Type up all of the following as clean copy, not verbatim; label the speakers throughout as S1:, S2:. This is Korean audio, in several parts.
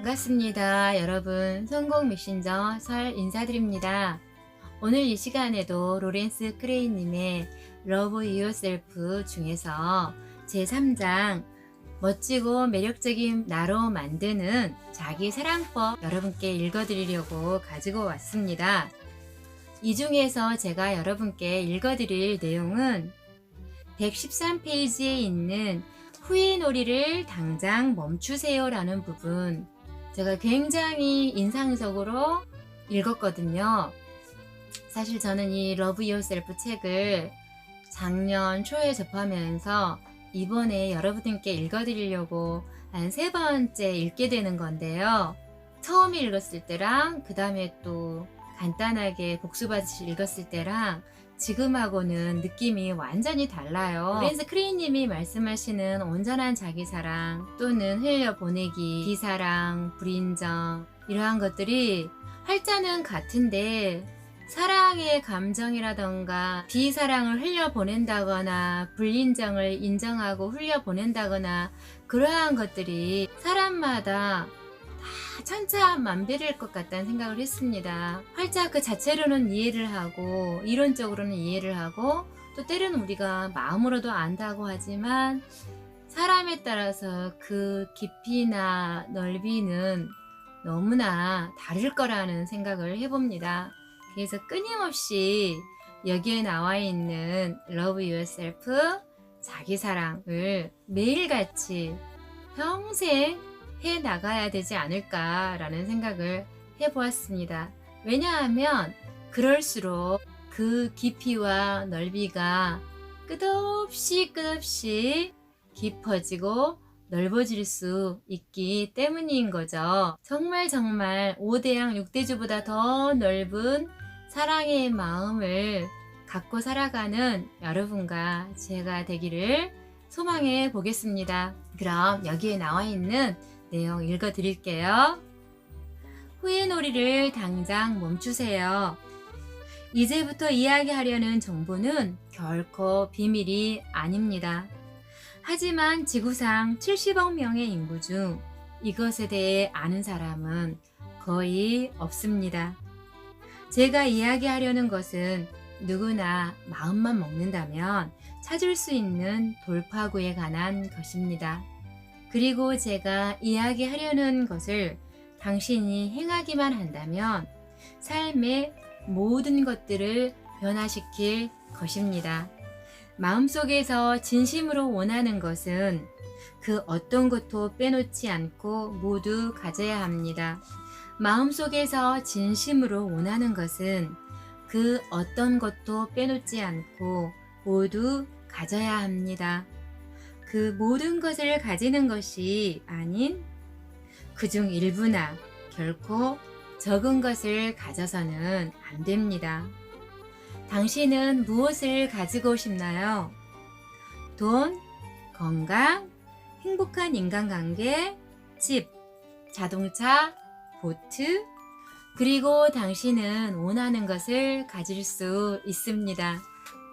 S1: 반갑습니다. 여러분, 성공 메신저 설 인사드립니다. 오늘 이 시간에도 로렌스 크레이님의 Love Yourself 중에서 제3장 멋지고 매력적인 나로 만드는 자기 사랑법 여러분께 읽어드리려고 가지고 왔습니다. 이 중에서 제가 여러분께 읽어드릴 내용은 113페이지에 있는 후회놀이를 당장 멈추세요 라는 부분, 제가 굉장히 인상적으로 읽었거든요. 사실 저는 이 Love Yourself 책을 작년 초에 접하면서 이번에 여러분께 읽어드리려고 한 3번째 읽게 되는 건데요. 처음에 읽었을 때랑 그 다음에 또 간단하게 복습하듯이 읽었을 때랑 지금하고는 느낌이 완전히 달라요. 로렌스 크레이님이 말씀하시는 온전한 자기사랑 또는 흘려보내기, 비사랑, 불인정, 이러한 것들이 활자는 같은데 사랑의 감정이라던가 비사랑을 흘려보낸다거나 불인정을 인정하고 흘려보낸다거나 그러한 것들이 사람마다 다 천차만별일 것 같다는 생각을 했습니다. 활자 그 자체로는 이해를 하고 이론적으로는 이해를 하고 또 때로는 우리가 마음으로도 안다고 하지만 사람에 따라서 그 깊이나 넓이는 너무나 다를 거라는 생각을 해봅니다. 그래서 끊임없이 여기에 나와 있는 Love Yourself, 자기사랑을 매일같이 평생 해 나가야 되지 않을까라는 생각을 해보았습니다. 왜냐하면 그럴수록 그 깊이와 넓이가 끝없이 깊어지고 넓어질 수 있기 때문인 거죠. 정말 5대양 6대주보다 더 넓은 사랑의 마음을 갖고 살아가는 여러분과 제가 되기를 소망해 보겠습니다. 그럼 여기에 나와 있는 내용 읽어드릴게요. 후회놀이를 당장 멈추세요. 이제부터 이야기하려는 정보는 결코 비밀이 아닙니다. 하지만 지구상 70억 명의 인구 중 이것에 대해 아는 사람은 거의 없습니다. 제가 이야기하려는 것은 누구나 마음만 먹는다면 찾을 수 있는 돌파구에 관한 것입니다. 그리고 제가 이야기하려는 것을 당신이 행하기만 한다면 삶의 모든 것들을 변화시킬 것입니다. 마음속에서 진심으로 원하는 것은 그 어떤 것도 빼놓지 않고 모두 가져야 합니다. 마음속에서 진심으로 원하는 것은 그 어떤 것도 빼놓지 않고 모두 가져야 합니다. 그 모든 것을 가지는 것이 아닌 그중 일부나 결코 적은 것을 가져서는 안 됩니다. 당신은 무엇을 가지고 싶나요? 돈, 건강, 행복한 인간관계, 집, 자동차, 보트, 그리고 당신은 원하는 것을 가질 수 있습니다.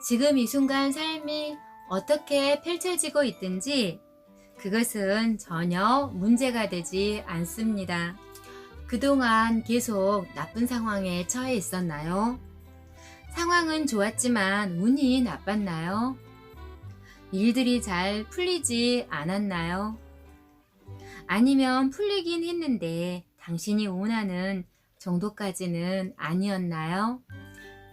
S1: 지금 이 순간 삶이 어떻게 펼쳐지고 있든지 그것은 전혀 문제가 되지 않습니다. 그동안 계속 나쁜 상황에 처해 있었나요? 상황은 좋았지만 운이 나빴나요? 일들이 잘 풀리지 않았나요? 아니면 풀리긴 했는데 당신이 원하는 정도까지는 아니었나요?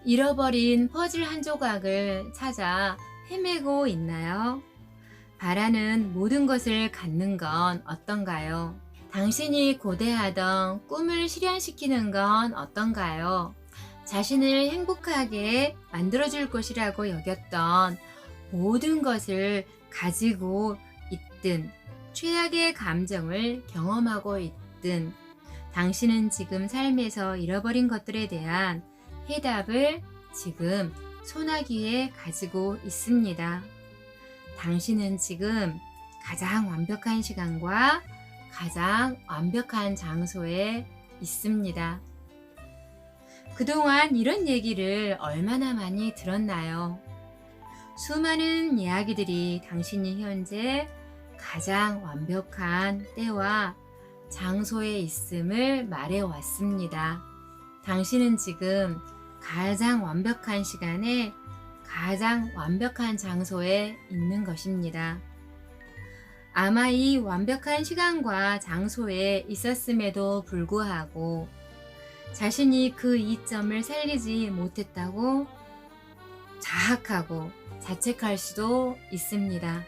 S1: 잃어버린 퍼즐 한 조각을 찾아 헤매고 있나요? 바라는 모든 것을 갖는 건 어떤가요? 당신이 고대하던 꿈을 실현시키는 건 어떤가요? 자신을 행복하게 만들어줄 것이라고 여겼던 모든 것을 가지고 있든 최악의 감정을 경험하고 있든 당신은 지금 삶에서 잃어버린 것들에 대한 해답을 지금 소나기에 가지고 있습니다. 당신은 지금 가장 완벽한 시간과 가장 완벽한 장소에 있습니다. 그동안 이런 얘기를 얼마나 많이 들었나요? 수많은 이야기들이 당신이 현재 가장 완벽한 때와 장소에 있음을 말해왔습니다. 당신은 지금 가장 완벽한 시간에 가장 완벽한 장소에 있는 것입니다. 아마 이 완벽한 시간과 장소에 있었음에도 불구하고 자신이 그 이점을 살리지 못했다고 자학하고 자책할 수도 있습니다.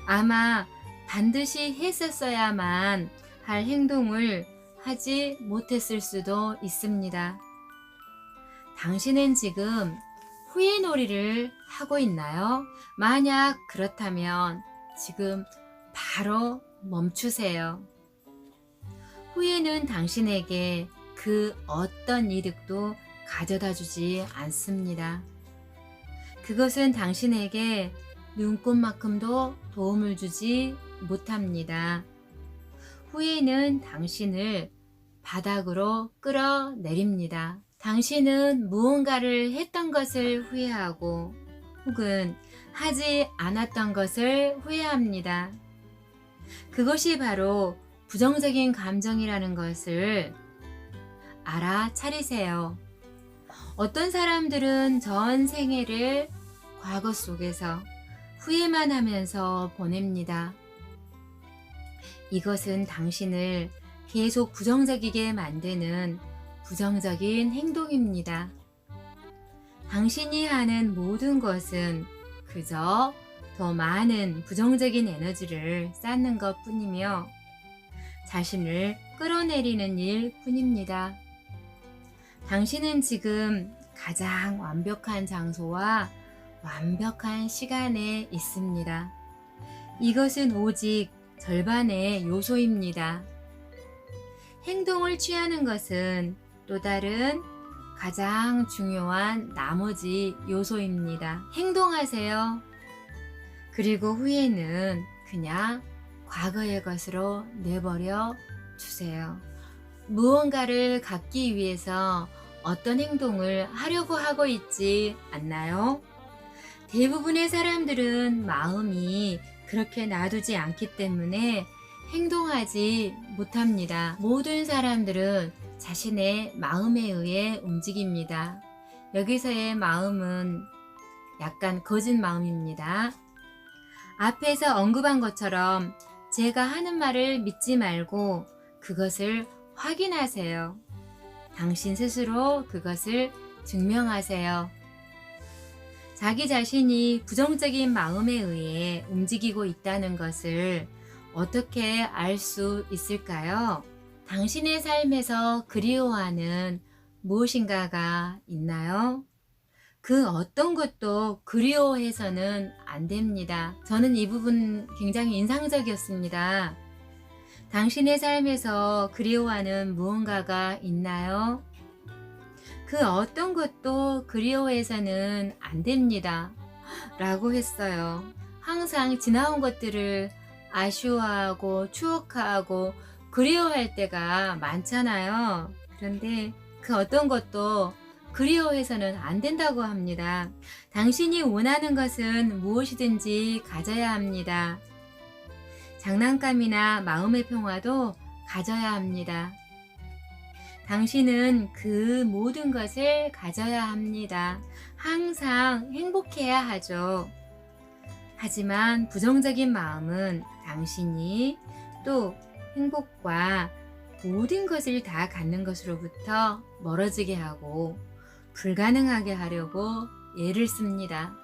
S1: 아마 반드시 했었어야만 할 행동을 하지 못했을 수도 있습니다. 당신은 지금 후회놀이를 하고 있나요? 만약 그렇다면 지금 바로 멈추세요. 후회는 당신에게 그 어떤 이득도 가져다 주지 않습니다. 그것은 당신에게 눈꽃만큼도 도움을 주지 못합니다. 후회는 당신을 바닥으로 끌어내립니다. 당신은 무언가를 했던 것을 후회하고 혹은 하지 않았던 것을 후회합니다. 그것이 바로 부정적인 감정이라는 것을 알아차리세요. 어떤 사람들은 전 생애를 과거 속에서 후회만 하면서 보냅니다. 이것은 당신을 계속 부정적이게 만드는 부정적인 행동입니다. 당신이 하는 모든 것은 그저 더 많은 부정적인 에너지를 쌓는 것 뿐이며 자신을 끌어내리는 일 뿐입니다. 당신은 지금 가장 완벽한 장소와 완벽한 시간에 있습니다. 이것은 오직 절반의 요소입니다. 행동을 취하는 것은 또 다른 가장 중요한 나머지 요소입니다. 행동하세요. 그리고 후회는 그냥 과거의 것으로 내버려 두세요. 무언가를 갖기 위해서 어떤 행동을 하려고 하고 있지 않나요? 대부분의 사람들은 마음이 그렇게 놔두지 않기 때문에 행동하지 못합니다. 모든 사람들은 자신의 마음에 의해 움직입니다. 여기서의 마음은 약간 거짓 마음입니다. 앞에서 언급한 것처럼 제가 하는 말을 믿지 말고 그것을 확인하세요. 당신 스스로 그것을 증명하세요. 자기 자신이 부정적인 마음에 의해 움직이고 있다는 것을 어떻게 알 수 있을까요? 당신의 삶에서 그리워하는 무엇인가가 있나요? 그 어떤 것도 그리워해서는 안 됩니다. 저는 이 부분 굉장히 인상적이었습니다. 당신의 삶에서 그리워하는 무언가가 있나요? 그 어떤 것도 그리워해서는 안 됩니다. 라고 했어요. 항상 지나온 것들을 아쉬워하고 추억하고 그리워할 때가 많잖아요. 그런데 그 어떤 것도 그리워해서는 안 된다고 합니다. 당신이 원하는 것은 무엇이든지 가져야 합니다. 장난감이나 마음의 평화도 가져야 합니다. 당신은 그 모든 것을 가져야 합니다. 항상 행복해야 하죠. 하지만 부정적인 마음은 당신이 또 행복과 모든 것을 다 갖는 것으로부터 멀어지게 하고 불가능하게 하려고 애를 씁니다.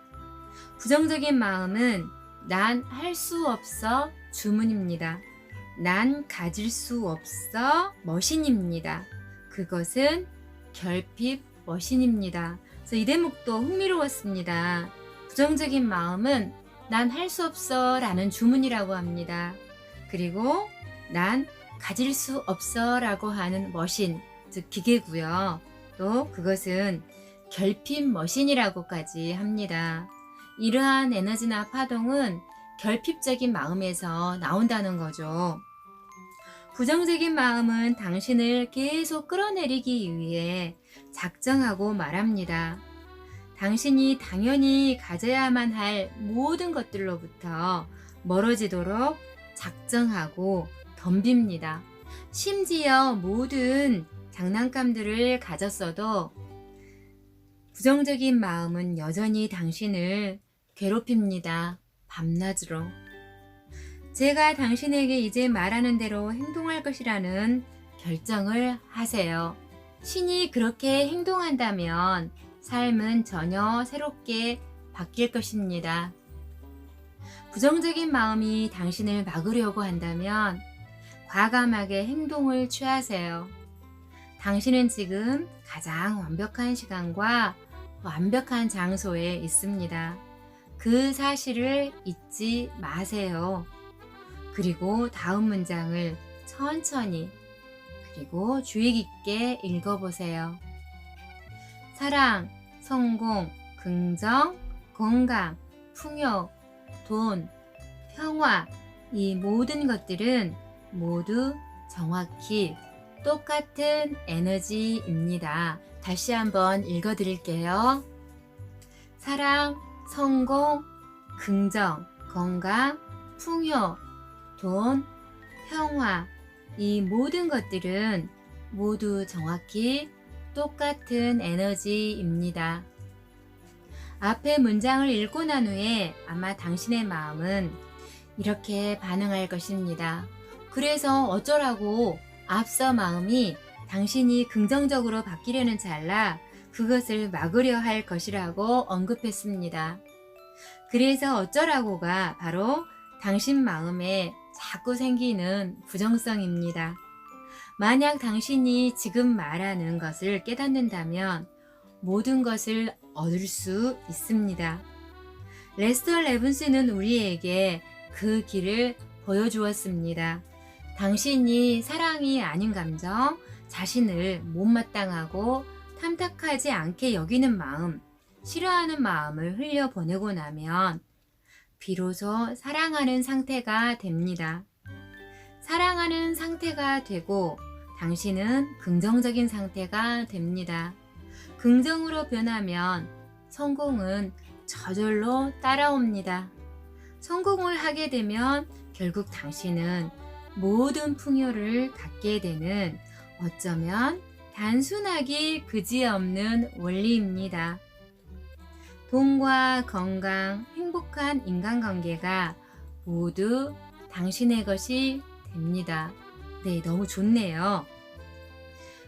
S1: 부정적인 마음은 난 할 수 없어 주문입니다. 난 가질 수 없어 머신입니다. 그것은 결핍 머신입니다. 그래서 이 대목도 흥미로웠습니다. 부정적인 마음은 난 할 수 없어 라는 주문이라고 합니다. 그리고 난 가질 수 없어 라고 하는 머신, 즉 기계고요. 또 그것은 결핍 머신이라고까지 합니다. 이러한 에너지나 파동은 결핍적인 마음에서 나온다는 거죠. 부정적인 마음은 당신을 계속 끌어내리기 위해 작정하고 말합니다. 당신이 당연히 가져야만 할 모든 것들로부터 멀어지도록 작정하고 덤빕니다. 심지어 모든 장난감들을 가졌어도 부정적인 마음은 여전히 당신을 괴롭힙니다. 밤낮으로. 제가 당신에게 이제 말하는 대로 행동할 것이라는 결정을 하세요. 신이 그렇게 행동한다면 삶은 전혀 새롭게 바뀔 것입니다. 부정적인 마음이 당신을 막으려고 한다면 과감하게 행동을 취하세요. 당신은 지금 가장 완벽한 시간과 완벽한 장소에 있습니다. 그 사실을 잊지 마세요. 그리고 다음 문장을 천천히 그리고 주의 깊게 읽어보세요. 사랑, 성공, 긍정, 건강, 풍요, 돈, 평화, 이 모든 것들은 모두 정확히 똑같은 에너지입니다. 다시 한번 읽어드릴게요. 사랑, 성공, 긍정, 건강, 풍요, 돈, 평화, 이 모든 것들은 모두 정확히 똑같은 에너지입니다. 앞의 문장을 읽고 난 후에 아마 당신의 마음은 이렇게 반응할 것입니다. 그래서 어쩌라고 앞서 마음이 당신이 긍정적으로 바뀌려는 찰나 그것을 막으려 할 것이라고 언급했습니다. 그래서 어쩌라고가 바로 당신 마음에 자꾸 생기는 부정성입니다. 만약 당신이 지금 말하는 것을 깨닫는다면 모든 것을 얻을 수 있습니다. 레스터 레븐스는 우리에게 그 길을 보여주었습니다. 당신이 사랑이 아닌 감정, 자신을 못마땅하고 탐탁하지 않게 여기는 마음, 싫어하는 마음을 흘려보내고 나면 비로소 사랑하는 상태가 됩니다. 사랑하는 상태가 되고 당신은 긍정적인 상태가 됩니다. 긍정으로 변하면 성공은 저절로 따라옵니다. 성공을 하게 되면 결국 당신은 모든 풍요를 갖게 되는 어쩌면 단순하기 그지없는 원리입니다. 돈과 건강, 행복한 인간관계가 모두 당신의 것이 됩니다. 네, 너무 좋네요.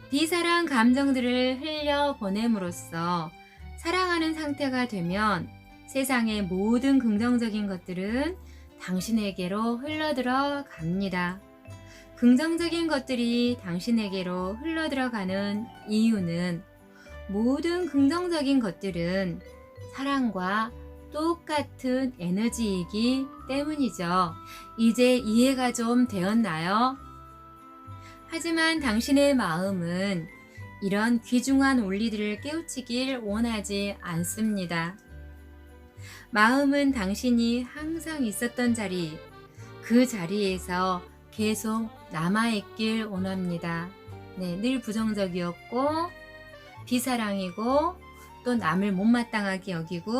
S1: 비사랑 감정들을 흘려보냄으로써 사랑하는 상태가 되면 세상의 모든 긍정적인 것들은 당신에게로 흘러들어 갑니다. 긍정적인 것들이 당신에게로 흘러들어가는 이유는 모든 긍정적인 것들은 사랑과 똑같은 에너지이기 때문이죠. 이제 이해가 좀 되었나요? 하지만 당신의 마음은 이런 귀중한 원리들을 깨우치길 원하지 않습니다. 마음은 당신이 항상 있었던 자리, 그 자리에서 계속 남아있길 원합니다. 네, 늘 부정적이었고 비사랑이고 또 남을 못마땅하게 여기고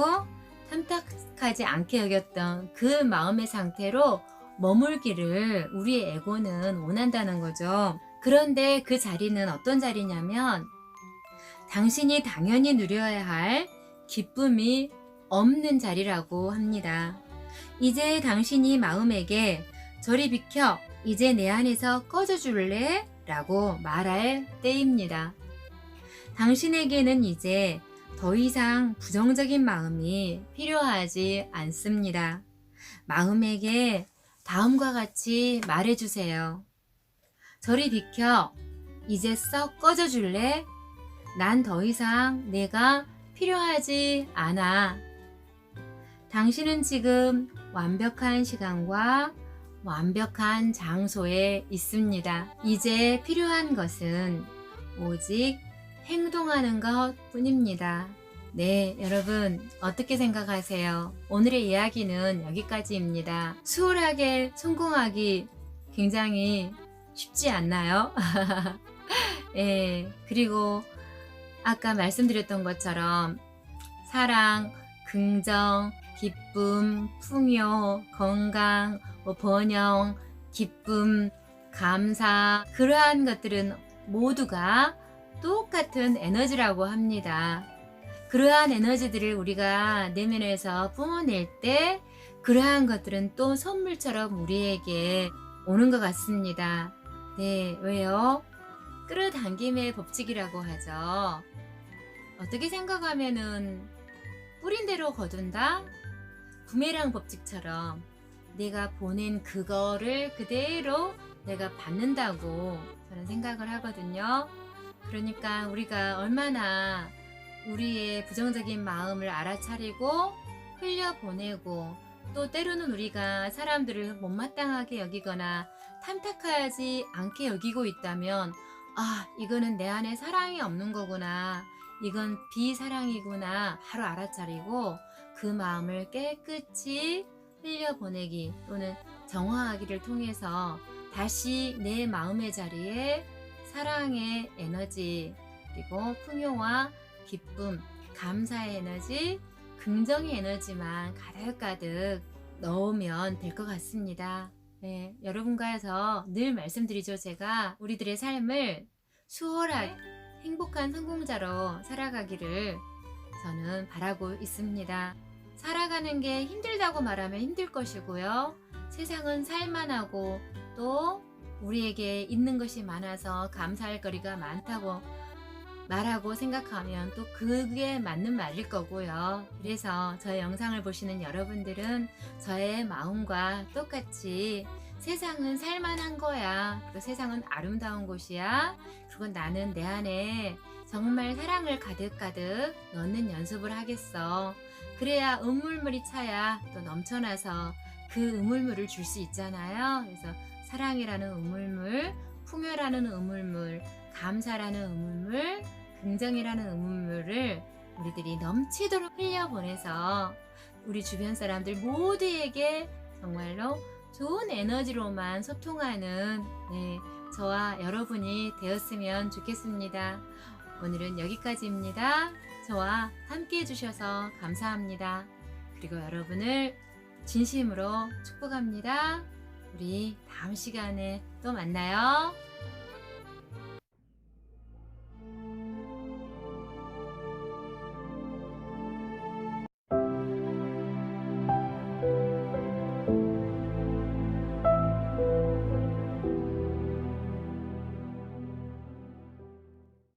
S1: 탐탁하지 않게 여겼던 그 마음의 상태로 머물기를 우리의 에고는 원한다는 거죠. 그런데 그 자리는 어떤 자리냐면 당신이 당연히 누려야 할 기쁨이 없는 자리라고 합니다. 이제 당신이 마음에게 저리 비켜, 이제 내 안에서 꺼져줄래? 라고 말할 때입니다. 당신에게는 이제 더 이상 부정적인 마음이 필요하지 않습니다. 마음에게 다음과 같이 말해주세요. 저리 비켜, 이제 썩 꺼져줄래? 난 더 이상 내가 필요하지 않아. 당신은 지금 완벽한 시간과 완벽한 장소에 있습니다. 이제 필요한 것은 오직 행동하는 것 뿐입니다. 네, 여러분 어떻게 생각하세요? 오늘의 이야기는 여기까지입니다. 수월하게 성공하기 굉장히 쉽지 않나요? 예, 그리고 아까 말씀드렸던 것처럼 사랑, 긍정, 기쁨, 풍요, 건강, 번영, 기쁨, 감사, 그러한 것들은 모두가 똑같은 에너지라고 합니다. 그러한 에너지들을 우리가 내면에서 뿜어낼 때 그러한 것들은 또 선물처럼 우리에게 오는 것 같습니다. 네, 왜요? 끌어당김의 법칙이라고 하죠. 어떻게 생각하면은 뿌린 대로 거둔다? 부메랑 법칙처럼 내가 보낸 그거를 그대로 내가 받는다고 저는 생각을 하거든요. 그러니까 우리가 얼마나 우리의 부정적인 마음을 알아차리고 흘려보내고 또 때로는 우리가 사람들을 못마땅하게 여기거나 탐탁하지 않게 여기고 있다면 이거는 내 안에 사랑이 없는 거구나. 이건 비사랑이구나. 바로 알아차리고 그 마음을 깨끗이 흘려보내기 또는 정화하기를 통해서 다시 내 마음의 자리에 사랑의 에너지 그리고 풍요와 기쁨, 감사의 에너지, 긍정의 에너지만 가득가득 넣으면 될 것 같습니다. 네, 여러분과서 늘 말씀드리죠. 제가 우리들의 삶을 수월하게 행복한 성공자로 살아가기를 저는 바라고 있습니다. 살아가는 게 힘들다고 말하면 힘들 것이고요. 세상은 살만하고 또 우리에게 있는 것이 많아서 감사할 거리가 많다고 말하고 생각하면 또 그게 맞는 말일 거고요. 그래서 저의 영상을 보시는 여러분들은 저의 마음과 똑같이 세상은 살만한 거야. 그리고 세상은 아름다운 곳이야. 그리고 나는 내 안에 정말 사랑을 가득가득 넣는 연습을 하겠어. 그래야 음물물이 차야 또 넘쳐나서 그 음물물을 줄 수 있잖아요. 그래서 사랑이라는 음물물, 풍요라는 음물물, 감사라는 음물물, 긍정이라는 음물물을 우리들이 넘치도록 흘려보내서 우리 주변 사람들 모두에게 정말로 좋은 에너지로만 소통하는 저와 여러분이 되었으면 좋겠습니다. 오늘은 여기까지입니다. 저와 함께 해주셔서 감사합니다. 그리고 여러분을 진심으로 축복합니다. 우리 다음 시간에 또 만나요.